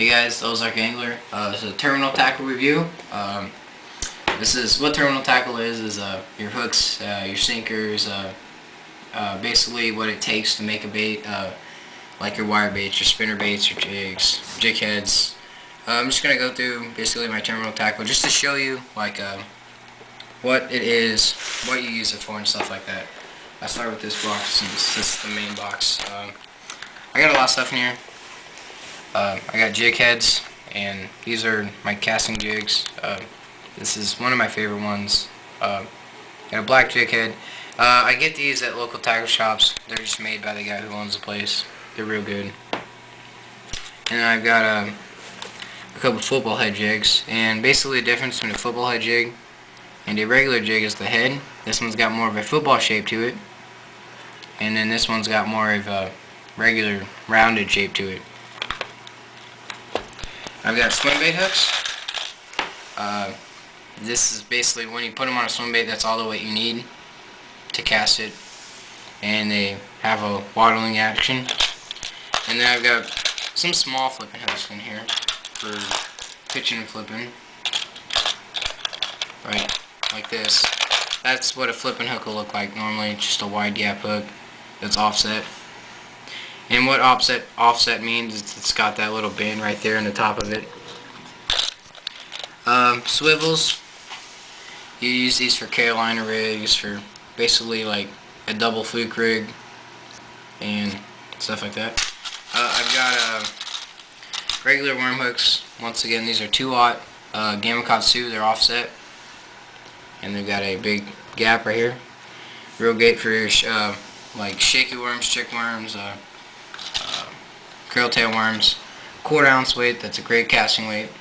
Hey guys, ozarkangler. This is a terminal tackle review. This is what terminal tackle is your hooks, your sinkers, basically what it takes to make a bait, like your wire baits, your spinner baits, your jigs, jig heads. I'm just gonna go through basically my terminal tackle just to show you like what it is, what you use it for, and stuff like that. I start with this box since this is the main box. I got a lot of stuff in here. I got jig heads, and these are my casting jigs. This is one of my favorite ones. Got a black jig head. I get these at local tackle shops. They're just made by the guy who owns the place. They're real good. And then I've got a couple football head jigs. And basically the difference between a football head jig and a regular jig is the head. This one's got more of a football shape to it. And then this one's got more of a regular rounded shape to it. I've got swim bait hooks. This is basically when you put them on a swim bait, that's all the weight you need to cast it. And they have a waddling action. And then I've got some small flipping hooks in here for pitching and flipping. Right, like this. That's what a flipping hook will look like normally. It's just a wide gap hook that's offset. And what offset means is it's got that little bend right there in the top of it. Swivels. You use these for Carolina rigs, for basically like a double fluke rig and stuff like that. I've got regular worm hooks. Once again, these are 2/0 Gamakatsu. They're offset, and they've got a big gap right here. Real great for your like shaky worms, chick worms, curl tail worms. 1/4 ounce weight. That's a great casting weight.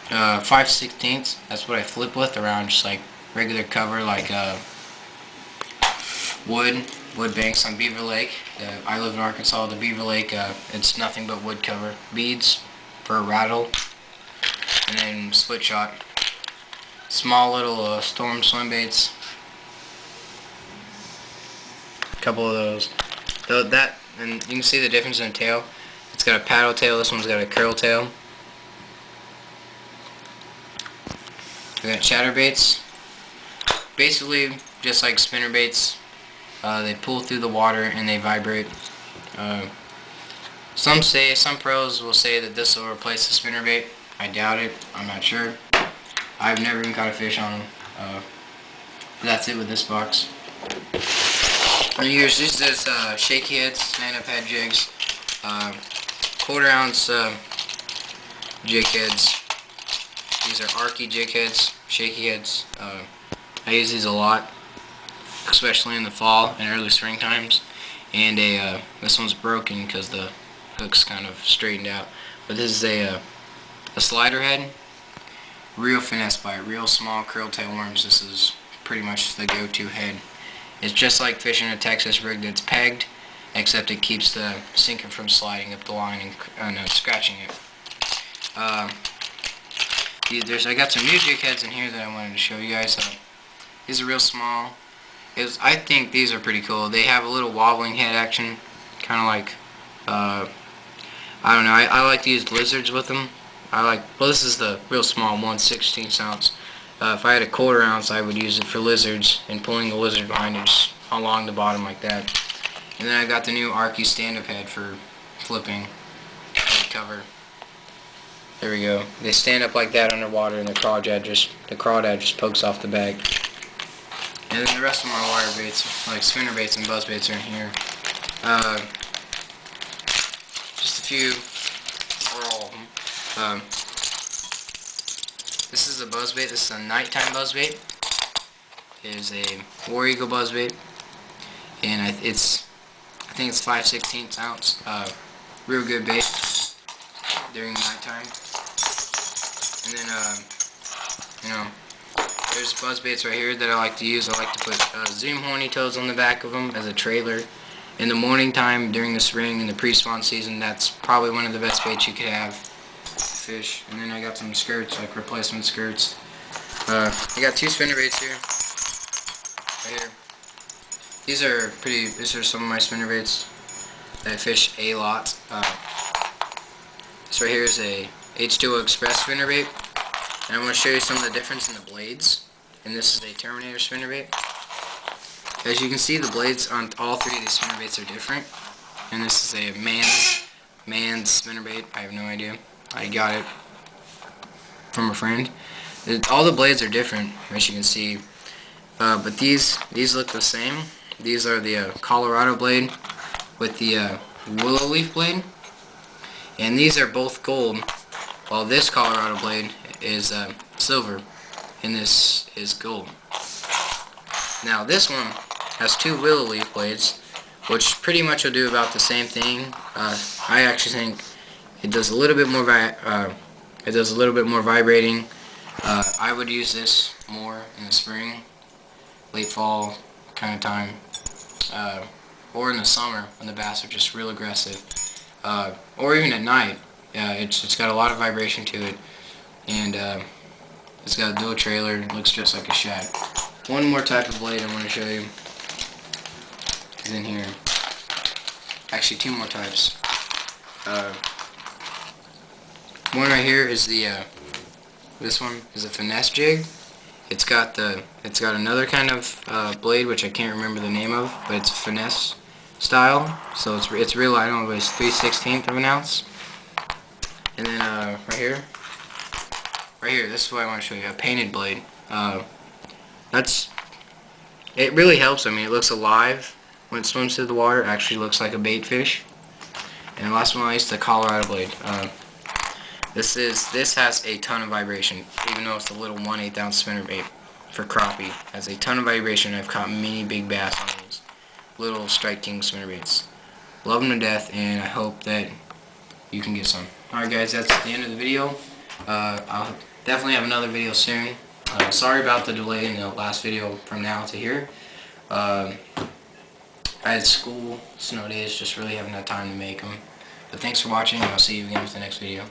5/16. That's what I flip with around just like regular cover, like wood banks on Beaver Lake. I live in Arkansas. The Beaver Lake, it's nothing but wood cover. Beads for a rattle, and then split shot. Small little storm swim baits. A couple of those. And you can see the difference in the tail. It's got a paddle tail. This one's got a curl tail. We got chatterbaits. Basically, just like spinner baits, they pull through the water and they vibrate. Some pros will say that this will replace the spinner bait. I doubt it. I'm not sure. I've never even caught a fish on them. That's it with this box. And here's just this shaky heads, stand-up head jigs, 1/4 ounce jig heads. These are Arky jig heads, shaky heads. I use these a lot, especially in the fall and early spring times. And this one's broken because the hook's kind of straightened out. But this is a slider head. Real finesse bite, real small curl tail worms. This is pretty much the go-to head. It's just like fishing a Texas rig that's pegged, except it keeps the sinker from sliding up the line and scratching it. I got some new jig heads in here that I wanted to show you guys. These are real small. I think these are pretty cool. They have a little wobbling head action, kind of like, I don't know. I like to use lizards with them. Well, this is the real small 1/16 ounce. If I had a 1/4 ounce, I would use it for lizards and pulling the lizard behind it just along the bottom like that. And then I got the new Arky stand-up head for flipping cover. There we go. They stand up like that underwater, and the crawdad just pokes off the bag. And then the rest of my wire baits, like spinner baits and buzz baits, are in here. Just a few, or all of them. This is a buzz bait. This is a nighttime buzz bait. It is a War Eagle buzz bait, and I think it's 5/16 ounce. Real good bait during nighttime. And then there's buzz baits right here that I like to use. I like to put Zoom horny toads on the back of them as a trailer. In the morning time during the spring and the pre-spawn season, that's probably one of the best baits you could have to fish. And then I got some skirts, like replacement skirts. I got 2 spinner baits here. Right here. These are some of my spinner baits. that I fish a lot. This right here is a H2O Express spinnerbait, and I'm going to show you some of the difference in the blades. And this is a Terminator spinnerbait. As you can see, the blades on all three of these spinnerbaits are different. And this is a man's spinnerbait. I have no idea. I got it from a friend. All the blades are different, as you can see. But these look the same. These are the Colorado blade with the willow leaf blade. And these are both gold, while this Colorado blade is silver, and this is gold. Now this one has two willow leaf blades, which pretty much will do about the same thing. I actually think it does a little bit more vibrating. I would use this more in the spring, late fall kind of time, or in the summer when the bass are just real aggressive, or even at night. It's got a lot of vibration to it, and it's got a dual trailer. It looks just like a shad. One more type of blade I want to show you is in here. Actually, two more types. One right here is this one is a finesse jig. It's got another kind of blade which I can't remember the name of, but it's finesse style. So it's real. I don't know, but it's 3/16 of an ounce. And then right here, this is what I want to show you, a painted blade. It really helps. I mean, it looks alive when it swims through the water. It actually looks like a bait fish. And last but not least, the Colorado blade. This has a ton of vibration, even though it's a little 1/8 ounce spinnerbait for crappie. It has a ton of vibration. I've caught many big bass on these little Strike King spinnerbaits. Love them to death, and I hope that you can get some. Alright guys, that's the end of the video. I'll definitely have another video soon. Sorry about the delay in the last video from now to here. I had school, snow days, just really haven't had time to make them. But thanks for watching, and I'll see you again with the next video.